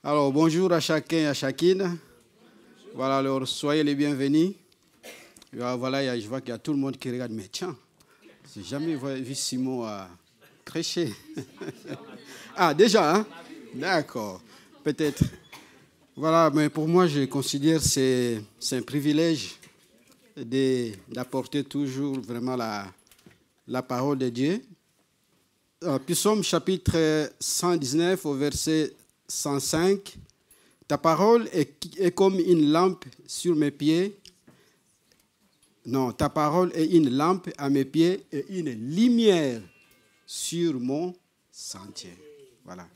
Alors, bonjour à chacun et à chacune. Voilà, alors, soyez les bienvenus. Voilà, je vois qu'il y a tout le monde qui regarde. Mais tiens, j'ai jamais vu Simon prêcher. Ah, déjà, hein? D'accord, peut-être. Voilà, mais pour moi, je considère que c'est un privilège d'apporter toujours vraiment la parole de Dieu. Psaume chapitre 119 au verset 105. Ta parole est comme une lampe sur mes pieds. Non, ta parole est une lampe à mes pieds et une lumière sur mon sentier. Voilà.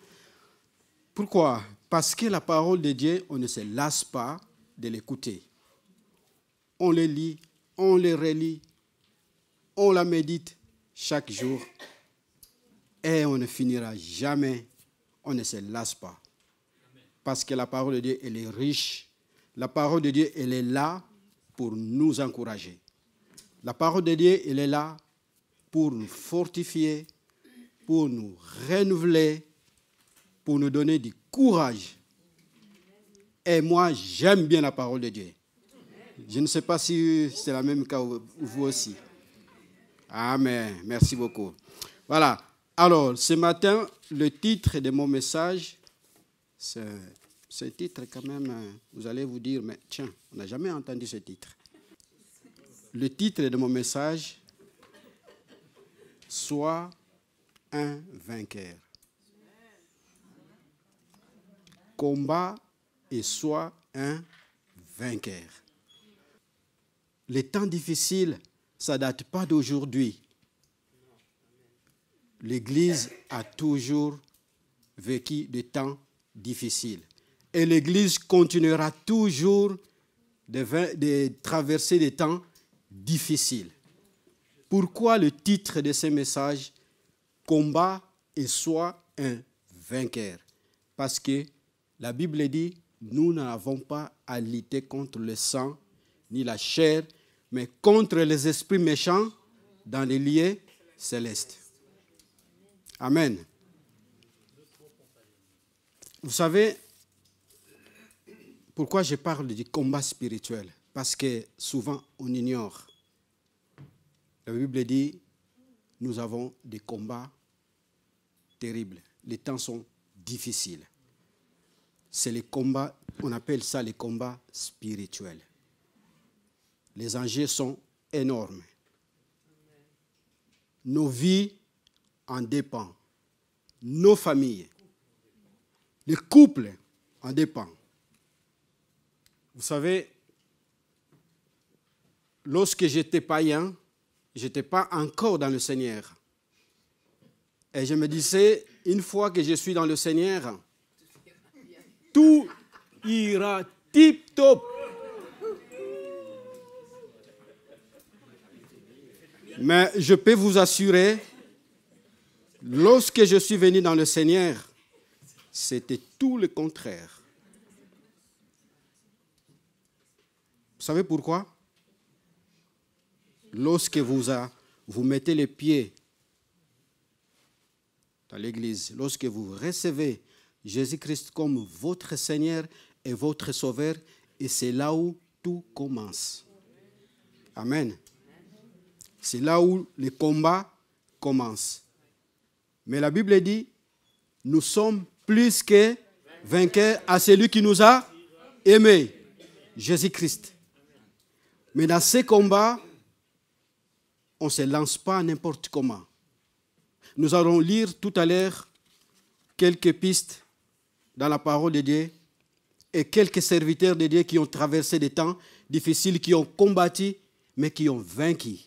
Pourquoi? Parce que la parole de Dieu, on ne se lasse pas de l'écouter. On le lit, on le relit, on la médite chaque jour et on ne finira jamais, on ne se lasse pas. Parce que la parole de Dieu, elle est riche. La parole de Dieu, elle est là pour nous encourager. La parole de Dieu, elle est là pour nous fortifier, pour nous renouveler, pour nous donner du courage. Et moi, j'aime bien la parole de Dieu. Je ne sais pas si c'est la même cas vous aussi. Amen. Merci beaucoup. Voilà. Alors, ce matin, le titre de mon message, c'est ce titre quand même, vous allez vous dire, mais tiens, on n'a jamais entendu ce titre. Le titre de mon message, sois un vainqueur. Combat et sois un vainqueur. Les temps difficiles, ça ne date pas d'aujourd'hui. L'Église a toujours vécu des temps difficiles. Et l'Église continuera toujours de traverser des temps difficiles. Pourquoi le titre de ce message, combat et sois un vainqueur? Parce que la Bible dit, nous n'avons pas à lutter contre le sang ni la chair, mais contre les esprits méchants dans les lieux célestes. Amen. Vous savez, pourquoi je parle du combat spirituel? Parce que souvent on ignore. La Bible dit, nous avons des combats terribles. Les temps sont difficiles. C'est les combats, on appelle ça les combats spirituels. Les enjeux sont énormes. Nos vies en dépendent. Nos familles. Les couples en dépendent. Vous savez, lorsque j'étais païen, je n'étais pas encore dans le Seigneur. Et je me disais, une fois que je suis dans le Seigneur, tout ira tip-top. Mais je peux vous assurer, lorsque je suis venu dans le Seigneur, c'était tout le contraire. Vous savez pourquoi? Lorsque vous mettez les pieds dans l'église, lorsque vous recevez Jésus-Christ comme votre Seigneur et votre Sauveur, et c'est là où tout commence. Amen. C'est là où le combat commence. Mais la Bible dit, nous sommes plus que vainqueurs à celui qui nous a aimés, Jésus-Christ. Mais dans ces combats, on ne se lance pas n'importe comment. Nous allons lire tout à l'heure quelques pistes dans la parole de Dieu et quelques serviteurs de Dieu qui ont traversé des temps difficiles, qui ont combattu, mais qui ont vaincu.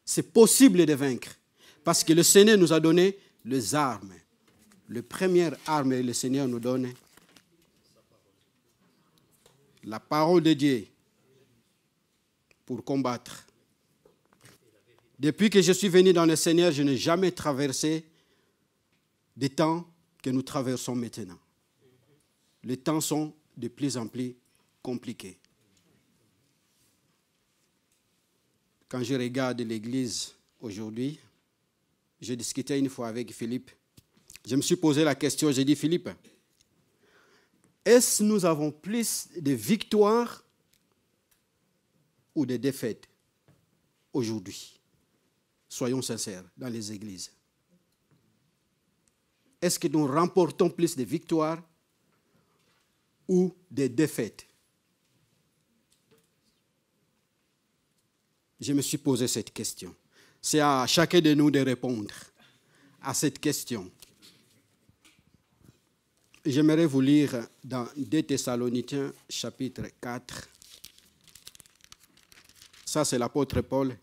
C'est possible de vaincre parce que le Seigneur nous a donné les armes. La première arme que le Seigneur nous donne, la parole de Dieu pour combattre. Depuis que je suis venu dans le Seigneur, je n'ai jamais traversé des temps que nous traversons maintenant. Les temps sont de plus en plus compliqués. Quand je regarde l'Église aujourd'hui, j'ai discuté une fois avec Philippe je me suis posé la question, j'ai dit, Philippe, est-ce que nous avons plus de victoires ou de défaites aujourd'hui? Soyons sincères dans les églises. Est-ce que nous remportons plus de victoires ou des défaites? Je me suis posé cette question. C'est à chacun de nous de répondre à cette question. J'aimerais vous lire dans 2 Thessaloniciens, chapitre 4. Ça, c'est l'apôtre Paul.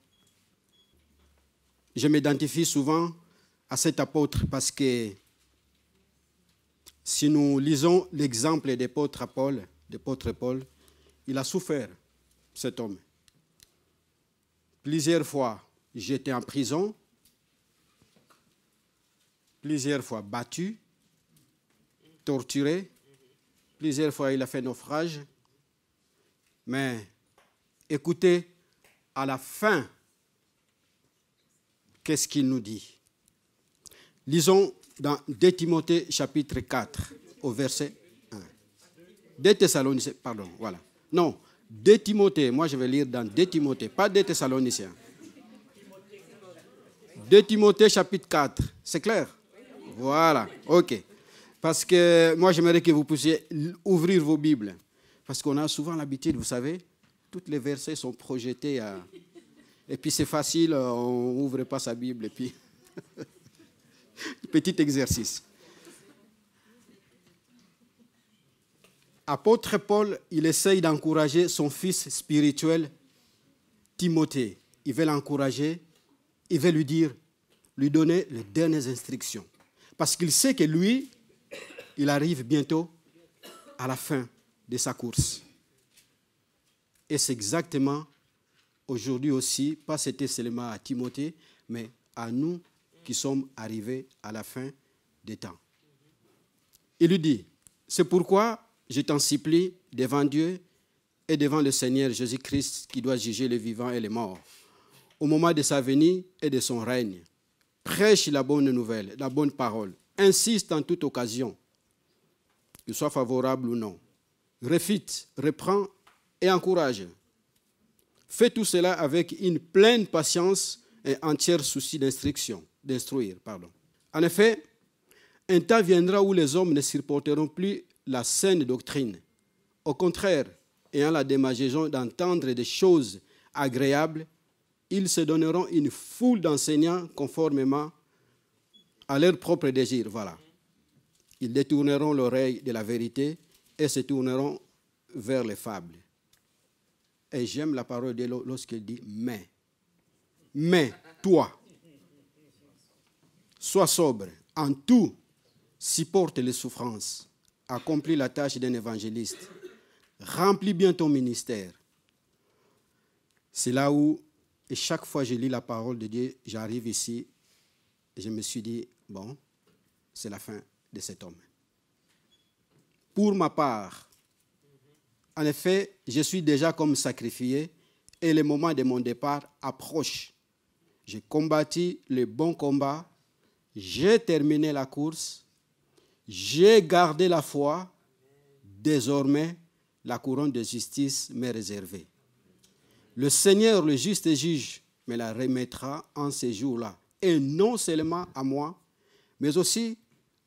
Je m'identifie souvent à cet apôtre parce que si nous lisons l'exemple de l'apôtre Paul, il a souffert, cet homme. Plusieurs fois, j'étais en prison, plusieurs fois battu, torturé, plusieurs fois il a fait naufrage. Mais écoutez, à la fin, qu'est-ce qu'il nous dit? Lisons dans 2 Timothée chapitre 4 au verset 1. 2 Thessaloniciens, pardon, voilà. Non, 2 Timothée, moi je vais lire dans 2 Timothée, pas 2 Thessaloniciens. 2 Timothée chapitre 4, c'est clair? Voilà, ok. Parce que moi j'aimerais que vous puissiez ouvrir vos Bibles. Parce qu'on a souvent l'habitude, vous savez, tous les versets sont projetés à... Et puis c'est facile, on n'ouvre pas sa Bible et puis... Petit exercice. Apôtre Paul, il essaye d'encourager son fils spirituel, Timothée. Il veut l'encourager, il veut lui donner les dernières instructions. Parce qu'il sait que lui, il arrive bientôt à la fin de sa course. Et c'est exactement aujourd'hui aussi, pas c'était seulement à Timothée, mais à nous qui sommes arrivés à la fin des temps. Il lui dit, c'est pourquoi je t'en supplie devant Dieu et devant le Seigneur Jésus-Christ qui doit juger les vivants et les morts, au moment de sa venue et de son règne. Prêche la bonne nouvelle, la bonne parole. Insiste en toute occasion, qu'il soit favorable ou non. Réfute, reprend et encourage. Fais tout cela avec une pleine patience et entier souci d'instruire. En effet, un temps viendra où les hommes ne supporteront plus la saine doctrine. Au contraire, ayant la démangeaison d'entendre des choses agréables, ils se donneront une foule d'enseignants conformément à leur propre désir. Voilà. Ils détourneront l'oreille de la vérité et se tourneront vers les fables. Et j'aime la parole de Dieu lorsqu'il dit « Mais toi, sois sobre, en tout, supporte les souffrances, accomplis la tâche d'un évangéliste, remplis bien ton ministère. » C'est là où, et chaque fois que je lis la parole de Dieu, j'arrive ici, et je me suis dit, bon, c'est la fin de cet homme. Pour ma part, en effet, je suis déjà comme sacrifié et le moment de mon départ approche. J'ai combattu le bon combat, j'ai terminé la course, j'ai gardé la foi. Désormais, la couronne de justice m'est réservée. Le Seigneur, le juste juge, me la remettra en ces jours-là. Et non seulement à moi, mais aussi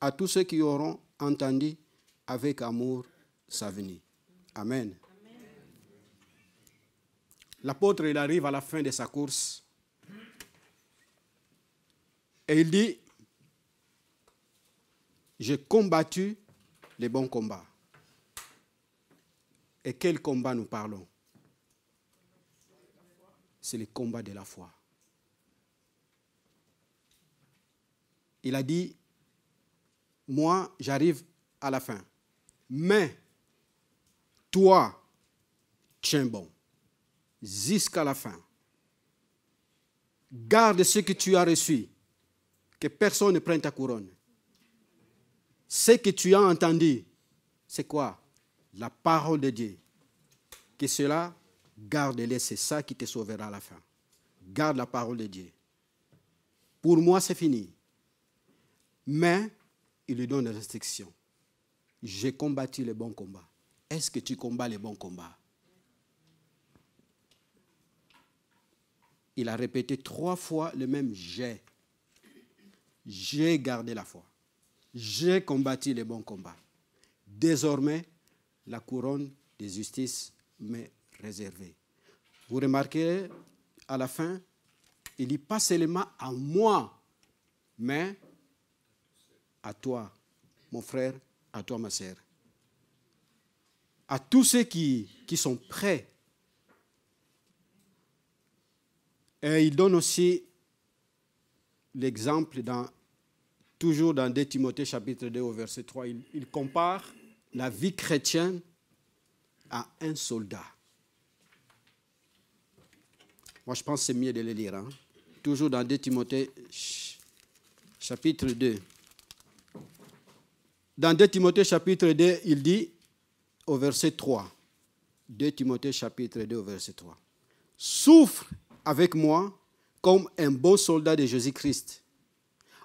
à tous ceux qui auront entendu avec amour sa venue. Amen. L'apôtre, il arrive à la fin de sa course et il dit, j'ai combattu les bons combats. Et quel combat nous parlons? C'est le combat de la foi. Il a dit, moi, j'arrive à la fin. Mais toi, tiens bon, jusqu'à la fin. Garde ce que tu as reçu, que personne ne prenne ta couronne. Ce que tu as entendu, c'est quoi? La parole de Dieu. Que cela, garde-les, c'est ça qui te sauvera à la fin. Garde la parole de Dieu. Pour moi, c'est fini. Mais il lui donne des restrictions. J'ai combattu les bons combats. Est-ce que tu combats les bons combats? Il a répété 3 fois le même j'ai. J'ai gardé la foi. J'ai combattu les bons combats. Désormais, la couronne de justice m'est réservée. Vous remarquez, à la fin, il dit pas seulement à moi, mais à toi, mon frère, à toi, ma sœur. À tous ceux qui sont prêts. Et il donne aussi l'exemple, toujours dans 2 Timothée chapitre 2 au verset 3, il compare la vie chrétienne à un soldat. Moi, je pense que c'est mieux de le lire. Hein? Toujours dans 2 Timothée chapitre 2. Dans 2 Timothée chapitre 2, il dit au verset 3. 2 Timothée chapitre 2 au verset 3. Souffre avec moi comme un bon soldat de Jésus-Christ.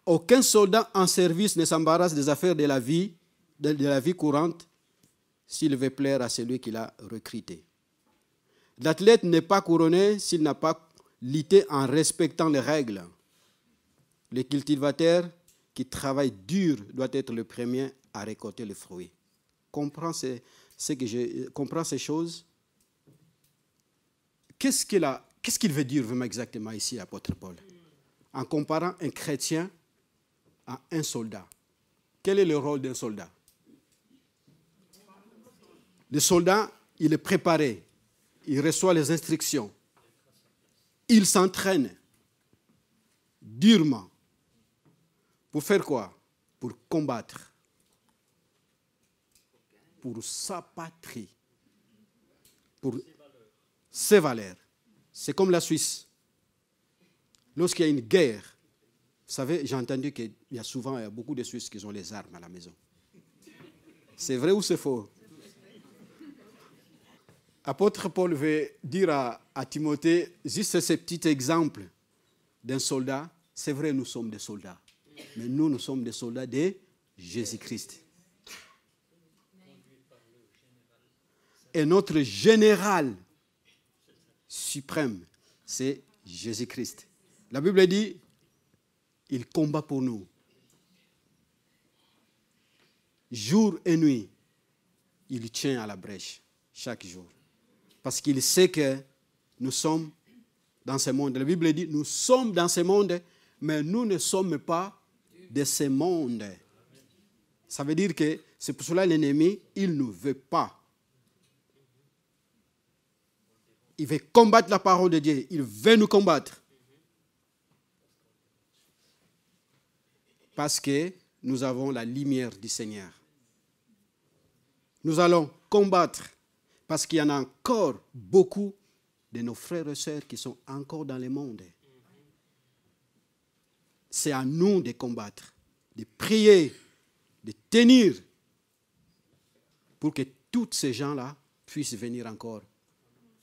Aucun soldat en service ne s'embarrasse des affaires de la vie courante s'il veut plaire à celui qui l'a recruté. L'athlète n'est pas couronné s'il n'a pas lutté en respectant les règles. Le cultivateur qui travaille dur doit être le premier à récolter le fruit. Comprends ces choses. Qu'est-ce qu'il veut dire vraiment exactement ici, l'apôtre Paul, en comparant un chrétien à un soldat? Quel est le rôle d'un soldat? Le soldat, il est préparé, il reçoit les instructions, il s'entraîne durement. Pour faire quoi? Pour combattre. Pour sa patrie. Pour ses valeurs. C'est comme la Suisse. Lorsqu'il y a une guerre, vous savez, j'ai entendu qu'il y a beaucoup de Suisses qui ont les armes à la maison. C'est vrai ou c'est faux? Apôtre Paul veut dire à Timothée, juste ce petit exemple d'un soldat. C'est vrai, nous sommes des soldats. Mais nous sommes des soldats de Jésus-Christ. Et notre général suprême, c'est Jésus-Christ. La Bible dit, il combat pour nous. Jour et nuit, il tient à la brèche chaque jour. Parce qu'il sait que nous sommes dans ce monde. La Bible dit, nous sommes dans ce monde, mais nous ne sommes pas de ce monde. Ça veut dire que c'est pour cela que l'ennemi, il ne veut pas. Il veut combattre la parole de Dieu. Il veut nous combattre. Parce que nous avons la lumière du Seigneur. Nous allons combattre parce qu'il y en a encore beaucoup de nos frères et sœurs qui sont encore dans le monde. C'est à nous de combattre, de prier, de tenir pour que tous ces gens-là puissent venir encore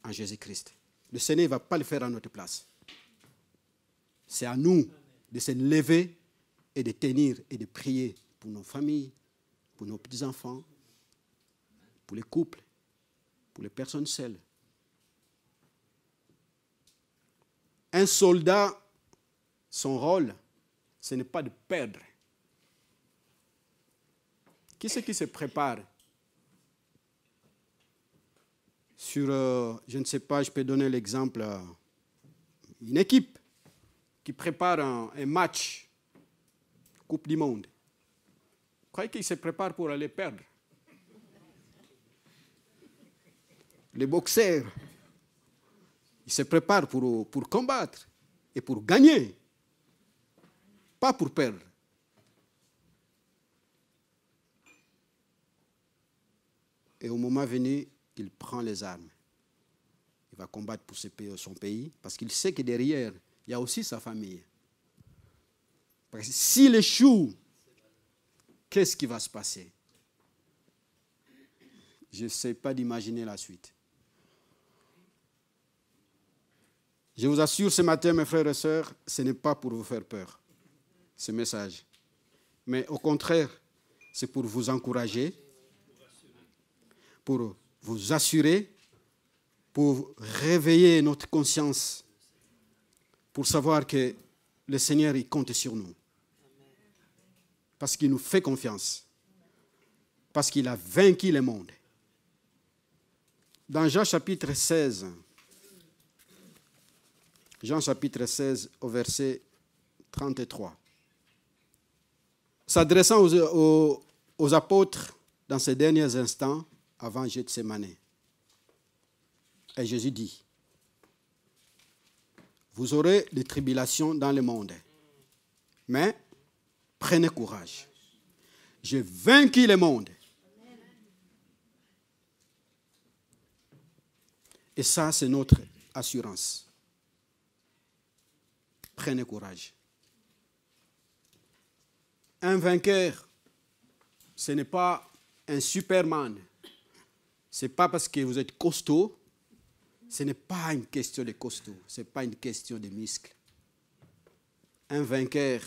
en Jésus-Christ. Le Seigneur ne va pas le faire à notre place. C'est à nous de se lever et de tenir et de prier pour nos familles, pour nos petits-enfants, pour les couples, pour les personnes seules. Un soldat, son rôle, ce n'est pas de perdre. Qui c'est qui se prépare sur, je ne sais pas, je peux donner l'exemple, une équipe qui prépare un match, Coupe du Monde. Vous croyez qu'ils se préparent pour aller perdre? Les boxeurs, ils se préparent pour combattre et pour gagner, pas pour perdre. Et au moment venu, il prend les armes. Il va combattre pour son pays parce qu'il sait que derrière, il y a aussi sa famille. Parce que s'il échoue, qu'est-ce qui va se passer? Je ne sais pas d'imaginer la suite. Je vous assure ce matin, mes frères et sœurs, ce n'est pas pour vous faire peur, ce message. Mais au contraire, c'est pour vous encourager, pour vous assurer, pour réveiller notre conscience, pour savoir que le Seigneur, il compte sur nous. Parce qu'il nous fait confiance. Parce qu'il a vaincu le monde. Dans Jean chapitre 16, Jean chapitre 16 au verset 33. S'adressant aux apôtres dans ces derniers instants avant Gethsémane. Et Jésus dit, vous aurez des tribulations dans le monde, mais prenez courage. J'ai vaincu le monde. Et ça, c'est notre assurance. Prenez courage. Un vainqueur, ce n'est pas un Superman. Ce n'est pas parce que vous êtes costaud. Ce n'est pas une question de costaud. Ce n'est pas une question de muscles. Un vainqueur,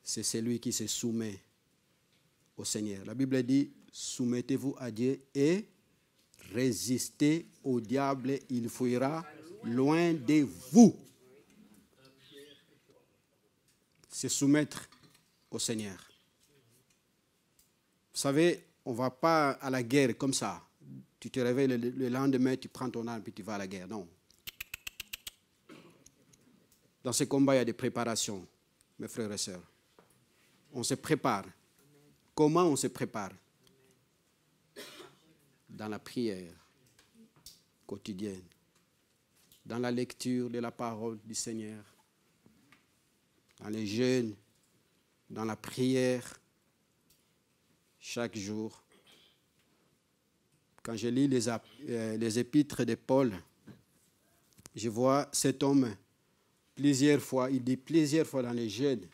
c'est celui qui se soumet au Seigneur. La Bible dit, soumettez-vous à Dieu et résistez au diable, il fuira loin de vous. Se soumettre au Seigneur. Vous savez, on ne va pas à la guerre comme ça. Tu te réveilles le lendemain, tu prends ton arme et tu vas à la guerre. Non. Dans ce combat, il y a des préparations, mes frères et sœurs. On se prépare. Comment on se prépare? Dans la prière quotidienne, dans la lecture de la parole du Seigneur, dans les jeûnes, dans la prière, chaque jour. Quand je lis les épîtres de Paul, je vois cet homme plusieurs fois, il dit plusieurs fois dans les jeûnes,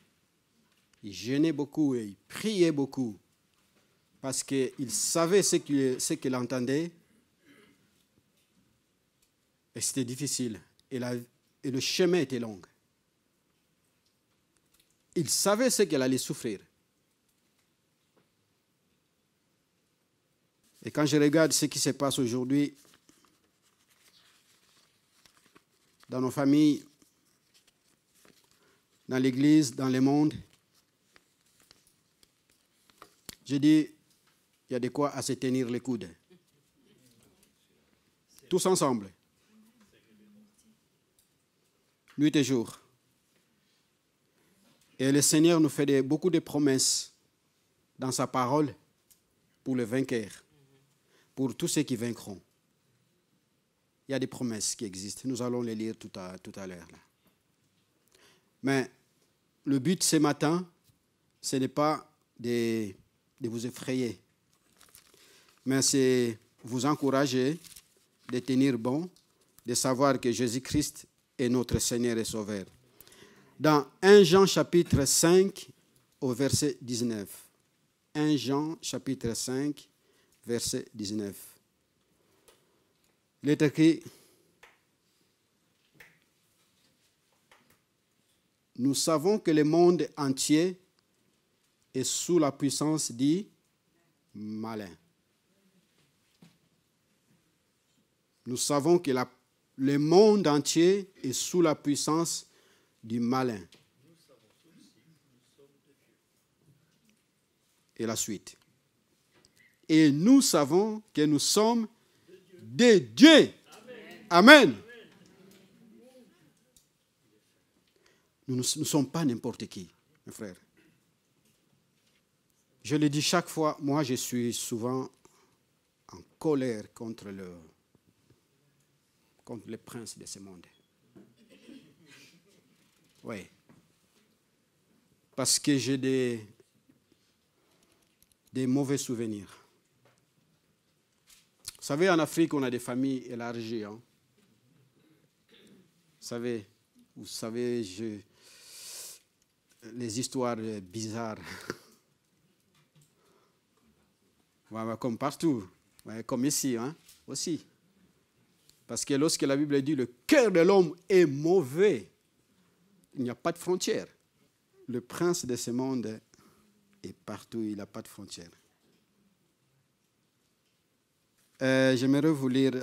il jeûnait beaucoup et il priait beaucoup parce qu'il savait ce qu'il entendait et c'était difficile et le chemin était long. Il savait ce qu'elle allait souffrir. Et quand je regarde ce qui se passe aujourd'hui dans nos familles, dans l'Église, dans le monde, je dis, il y a de quoi à se tenir les coudes. Tous ensemble. Nuit et jour. Et le Seigneur nous fait beaucoup de promesses dans sa parole pour le vainqueur, pour tous ceux qui vaincront. Il y a des promesses qui existent. Nous allons les lire tout à l'heure. Mais le but ce matin, ce n'est pas de vous effrayer, mais c'est vous encourager, de tenir bon, de savoir que Jésus-Christ est notre Seigneur et Sauveur. Dans 1 Jean chapitre 5 au verset 19. 1 Jean chapitre 5 verset 19. Il est écrit, nous savons que le monde entier est sous la puissance du malin. Nous savons que le monde entier est sous la puissance du malin. Et la suite. Et nous savons que nous sommes de Dieu. Amen. Nous ne sommes pas n'importe qui, mes frères. Je le dis chaque fois, moi je suis souvent en colère contre le prince de ce monde. Oui. Parce que j'ai des mauvais souvenirs. Vous savez, en Afrique, on a des familles élargies. Hein? Vous savez, les histoires bizarres. Comme partout, comme ici, hein? Aussi. Parce que lorsque la Bible dit le cœur de l'homme est mauvais, il n'y a pas de frontière. Le prince de ce monde Et partout, il n'a pas de frontières. J'aimerais vous lire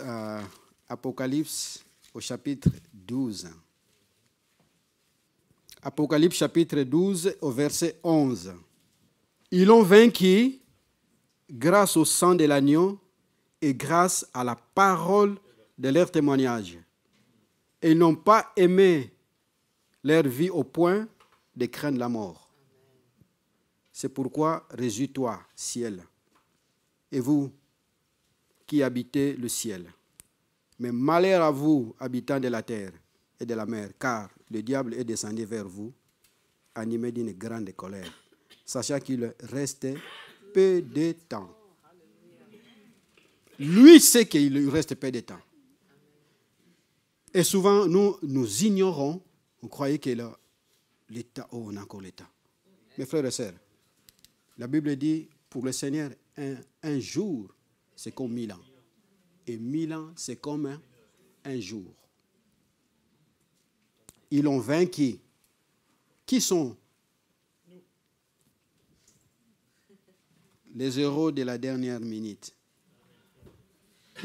Apocalypse au chapitre 12. Apocalypse chapitre 12 au verset 11. Ils l'ont vaincu grâce au sang de l'agneau et grâce à la parole de leur témoignage. Et ils n'ont pas aimé leur vie au point de craindre la mort. C'est pourquoi réjouis-toi, ciel, et vous qui habitez le ciel. Mais malheur à vous, habitants de la terre et de la mer, car le diable est descendu vers vous, animé d'une grande colère, sachant qu'il restait peu de temps. Lui sait qu'il lui reste peu de temps. Et souvent, nous ignorons, on croyait que l'état, oh, on a encore l'état. Mes frères et sœurs, la Bible dit, pour le Seigneur, un jour, c'est comme 1000 ans. Et 1000 ans, c'est comme un jour. Ils l'ont vaincu. Qui sont les héros de la dernière minute?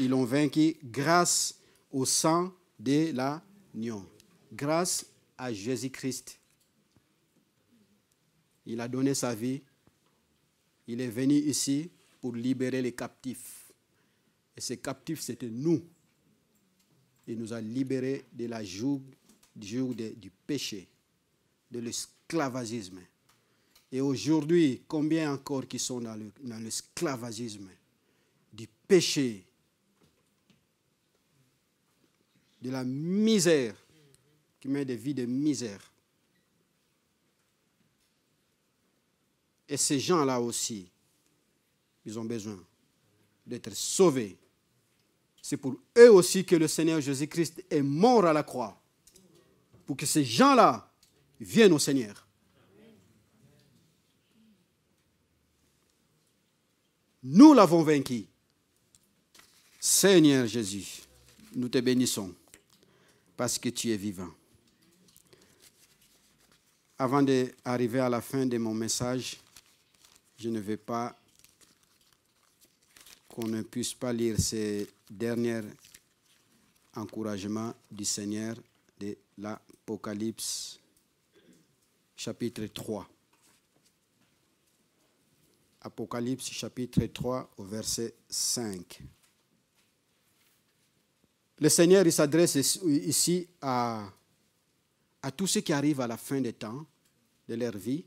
Ils l'ont vaincu grâce au sang de l'agneau, grâce à Jésus-Christ. Il a donné sa vie. Il est venu ici pour libérer les captifs. Et ces captifs, c'était nous. Il nous a libérés de la joug du péché, de l'esclavagisme. Et aujourd'hui, combien encore qui sont dans l'esclavagisme, du péché, de la misère, qui met des vies de misère. Et ces gens-là aussi, ils ont besoin d'être sauvés. C'est pour eux aussi que le Seigneur Jésus-Christ est mort à la croix. Pour que ces gens-là viennent au Seigneur. Nous l'avons vaincu. Seigneur Jésus, nous te bénissons parce que tu es vivant. Avant d'arriver à la fin de mon message, je ne veux pas qu'on ne puisse pas lire ces derniers encouragements du Seigneur de l'Apocalypse, chapitre 3. Apocalypse, chapitre 3, au verset 5. Le Seigneur, il s'adresse ici à tous ceux qui arrivent à la fin des temps de leur vie.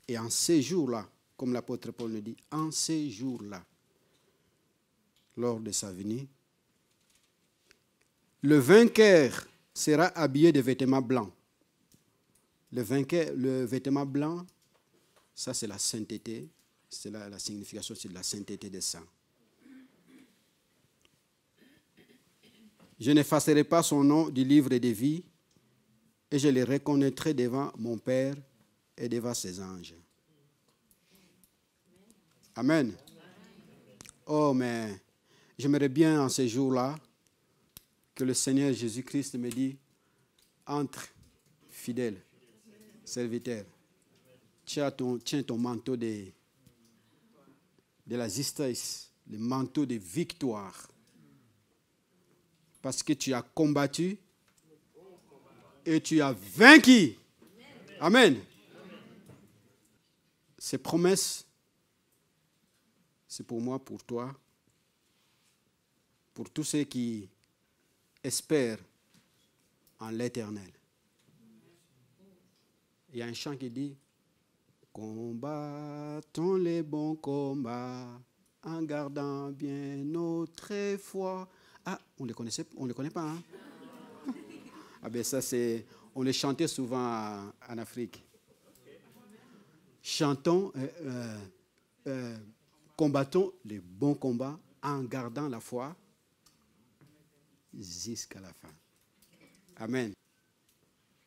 Et en ces jours-là, comme l'apôtre Paul le dit, en ces jours-là, lors de sa venue, le vainqueur sera habillé de vêtements blancs. Le vainqueur, le vêtement blanc, ça c'est la sainteté, c'est la signification, c'est de la sainteté des saints. Je n'effacerai pas son nom du livre de vie et je le reconnaîtrai devant mon Père et devant ses anges. Amen. Oh, mais j'aimerais bien en ces jours-là que le Seigneur Jésus-Christ me dise, entre, fidèle, serviteur, tiens ton manteau de la justice, le manteau de victoire. Parce que tu as combattu et tu as vaincu. Amen. Ces promesses, c'est pour moi, pour toi, pour tous ceux qui espèrent en l'éternel. Il y a un chant qui dit, combattons les bons combats en gardant bien notre foi. Ah, on ne les connaît pas, hein? Ah ben ça c'est, on les chantait souvent en Afrique. Chantons, combattons les bons combats en gardant la foi jusqu'à la fin. Amen.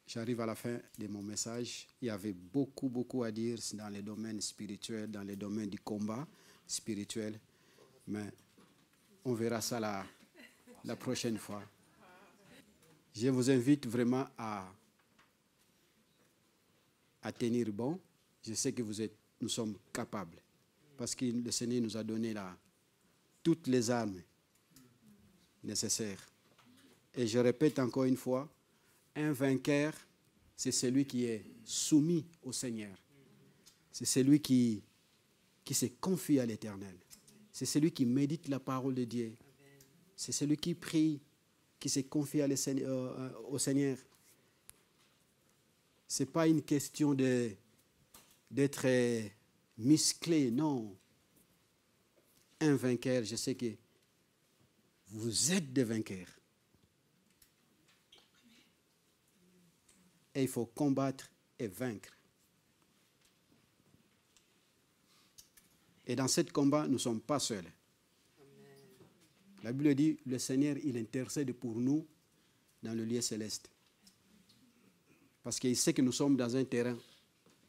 J'arrive à la fin de mon message. Il y avait beaucoup à dire dans les domaines spirituels, dans les domaines du combat spirituel. Mais on verra ça la prochaine fois. Je vous invite vraiment à tenir bon. Je sais que vous êtes nous sommes capables. Parce que le Seigneur nous a donné toutes les armes nécessaires. Et je répète encore une fois, un vainqueur, c'est celui qui est soumis au Seigneur. C'est celui qui se confie à l'Éternel. C'est celui qui médite la parole de Dieu. C'est celui qui prie, qui se confie au Seigneur. Ce n'est pas une question d'être musclé, non. Un vainqueur, je sais que vous êtes des vainqueurs. Et il faut combattre et vaincre. Et dans ce combat, nous ne sommes pas seuls. La Bible dit, le Seigneur, il intercède pour nous dans le lieu céleste. Parce qu'il sait que nous sommes dans un terrain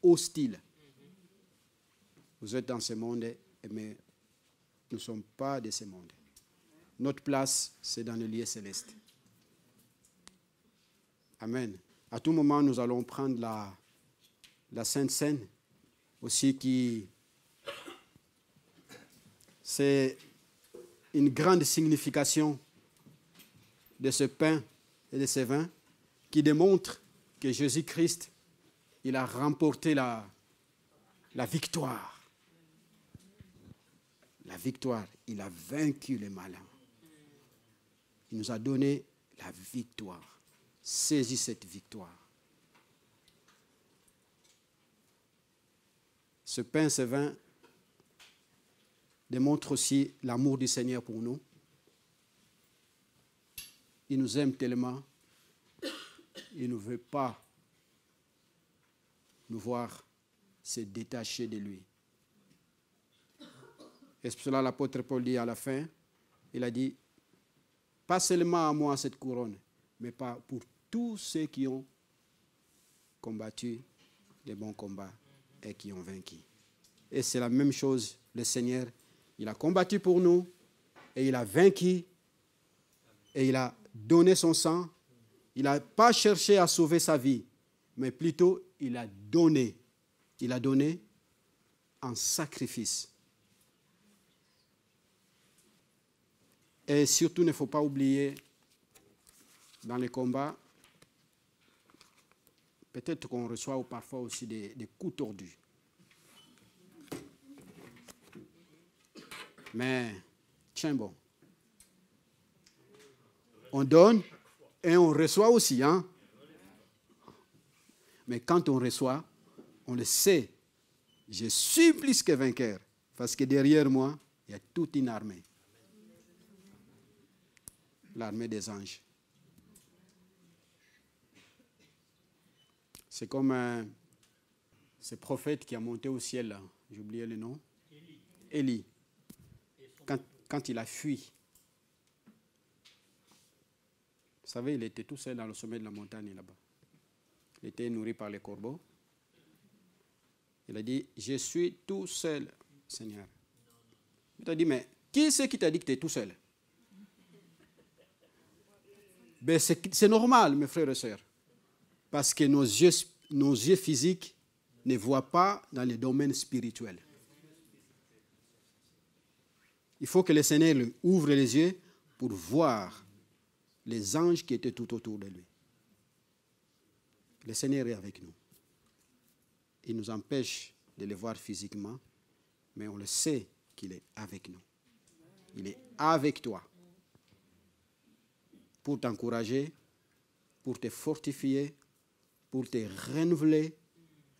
hostile. Vous êtes dans ce monde, mais nous ne sommes pas de ce monde. Notre place, c'est dans le lieu céleste. Amen. À tout moment, nous allons prendre la Sainte Seine, aussi qui... C'est une grande signification de ce pain et de ce vin qui démontre que Jésus-Christ, il a remporté la victoire. La victoire, il a vaincu le malin. Il nous a donné la victoire. Saisis cette victoire. Ce pain, ce vin démontre aussi l'amour du Seigneur pour nous. Il nous aime tellement, il ne veut pas nous voir se détacher de lui. Et c'est pour cela l'apôtre Paul dit à la fin, il a dit, pas seulement à moi cette couronne, mais pas pour tous ceux qui ont combattu les bons combats et qui ont vaincu. Et c'est la même chose, le Seigneur, il a combattu pour nous et il a vaincu et il a donné son sang. Il n'a pas cherché à sauver sa vie, mais plutôt il a donné. Il a donné en sacrifice. Et surtout, il ne faut pas oublier, dans les combats, peut-être qu'on reçoit parfois aussi des coups tordus. Mais, tiens bon, on donne et on reçoit aussi. Hein? Mais quand on reçoit, on le sait, je suis plus que vainqueur. Parce que derrière moi, il y a toute une armée. L'armée des anges. C'est comme ce prophète qui a monté au ciel, là. J'ai oublié le nom. Élie. Quand il a fui. Vous savez, il était tout seul dans le sommet de la montagne là-bas. Il était nourri par les corbeaux. Il a dit, je suis tout seul, Seigneur. Il t'a dit, mais qui c'est qui t'a dit que tu es tout seul? Ben c'est normal, mes frères et sœurs. Parce que nos yeux physiques ne voient pas dans les domaines spirituels. Il faut que le Seigneur lui ouvre les yeux pour voir les anges qui étaient tout autour de lui. Le Seigneur est avec nous. Il nous empêche de le voir physiquement, mais on le sait qu'il est avec nous. Il est avec toi. Pour t'encourager, pour te fortifier, pour te renouveler,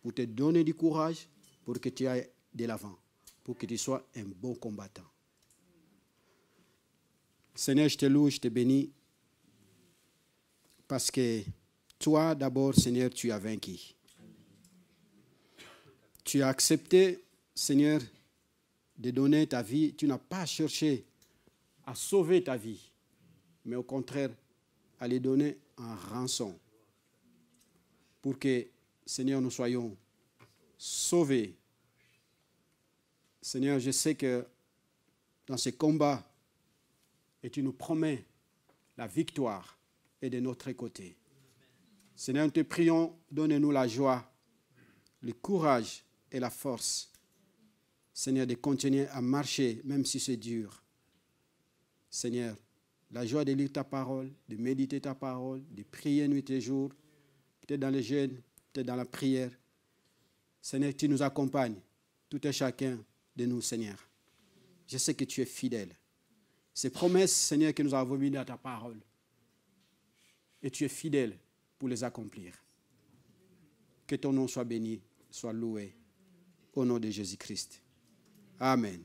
pour te donner du courage, pour que tu ailles de l'avant, pour que tu sois un bon combattant. Seigneur, je te loue, je te bénis, parce que toi, d'abord, Seigneur, tu as vaincu. Tu as accepté, Seigneur, de donner ta vie. Tu n'as pas cherché à sauver ta vie, mais au contraire, à les donner en rançon. Pour que, Seigneur, nous soyons sauvés. Seigneur, je sais que dans ce combat, et tu nous promets la victoire est de notre côté. Seigneur, nous te prions, donne-nous la joie, le courage et la force Seigneur, de continuer à marcher, même si c'est dur. Seigneur, la joie de lire ta parole, de méditer ta parole, de prier nuit et jour, peut-être dans le jeûne, peut-être dans la prière. Seigneur, tu nous accompagnes, tout et chacun de nous, Seigneur. Je sais que tu es fidèle. Ces promesses, Seigneur, que nous avons mises dans ta parole. Et tu es fidèle pour les accomplir. Que ton nom soit béni, soit loué. Au nom de Jésus-Christ. Amen.